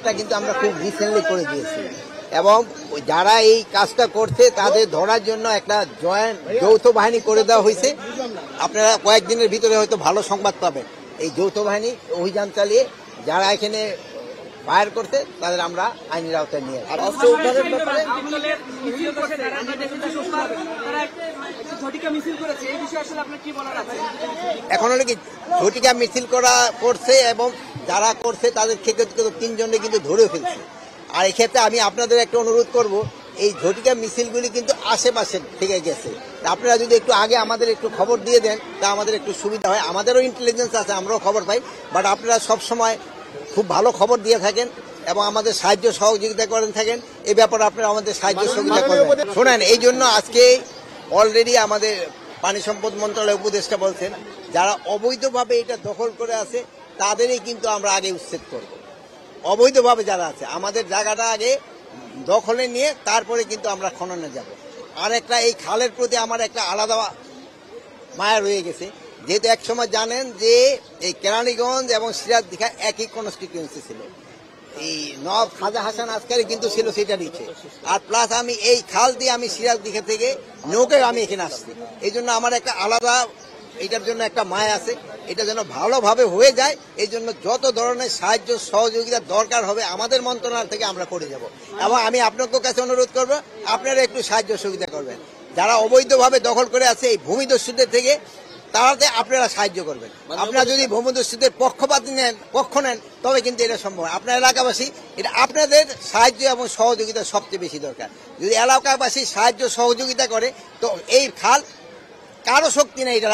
কাজটা কিন্তু আমরা খুব রিসেন্টলি করে দিয়েছি এবং যারা এই কাজটা করছে তাদের ধরার জন্য একটা যৌথ বাহিনী করে দেওয়া হয়েছে। আপনারা কয়েকদিনের ভিতরে হয়তো ভালো সংবাদ পাবেন। এই যৌথ বাহিনী অভিযান চালিয়ে যারা এখানে ফায়ার করছে তাদের আমরা আইনের আওতায় নিয়ে আর অস্ত্র উদ্ধারের ব্যাপারে এখন হলো কি ঝটিকা মিছিল করছে এবং যারা করছে তাদের ক্ষেত্রে 3 জনে কিন্তু ধরে ফেলছে। আর এক্ষেত্রে আমি আপনাদের একটা অনুরোধ করব, এই ঝটিকা মিছিলগুলি কিন্তু আশেপাশে থেকে গেছে, আপনারা যদি একটু আগে আমাদের একটু খবর দিয়ে দেন তা আমাদের একটু সুবিধা হয়। আমাদেরও ইন্টেলিজেন্স আছে, আমরাও খবর পাই, বাট আপনারা সবসময় খুব ভালো খবর দিয়ে থাকেন এবং আমাদের সাহায্য সহযোগিতা করেন থাকেন। এই ব্যাপারে আপনারা আমাদের সাহায্য সহযোগিতা করবেন। শোনেন, এই জন্য আজকে অলরেডি আমাদের পানি সম্পদ মন্ত্রণালয়ের উপদেষ্টা বলছেন যারা অবৈধভাবে এটা দখল করে আছে তাদেরই কিন্তু আমরা আগে উচ্ছেদ করব। অবৈধভাবে যারা আছে আমাদের জায়গাটা আগে দখলে নিয়ে তারপরে কিন্তু আমরা খননে যাব। আর একটা এই খালের প্রতি আমার একটা আলাদা মায়া রয়ে গেছে, যেহেতু একসময় জানেন যে এই কেরানীগঞ্জ এবং সিরাজদিঘা একই কনস্টিটিউয়েন্সি ছিল। এই নবাব খাজা হাসান আসকারি কিন্তু ছিল সেটা নিচে, আর প্লাস আমি এই খাল দিয়ে আমি সিরাজদিঘা থেকে নৌকে আমি এখানে আসছি। এই জন্য আমার একটা আলাদা এটার জন্য একটা মায়া আছে। এটা যেন ভালোভাবে হয়ে যায়, এই জন্য যত ধরনের সাহায্য সহযোগিতা দরকার হবে আমাদের মন্ত্রণালয় থেকে আমরা করে যাব। এবং আমি আপনাদের কাছে অনুরোধ করব আপনারা একটু সাহায্য সহযোগিতা করবেন। যারা অবৈধভাবে দখল করে আছে এই ভূমিদস্যুদের থেকে তারাতে আপনারা সাহায্য করবেন। আপনারা যদি ভূমিদস্যুদের পক্ষ নেন তবে কিন্তু এটা সম্ভব। আপনার এলাকাবাসী, এটা আপনাদের সাহায্য এবং সহযোগিতা সবচেয়ে বেশি দরকার। যদি এলাকাবাসী সাহায্য সহযোগিতা করে তো এই খাল কারো শক্তি নেই এটা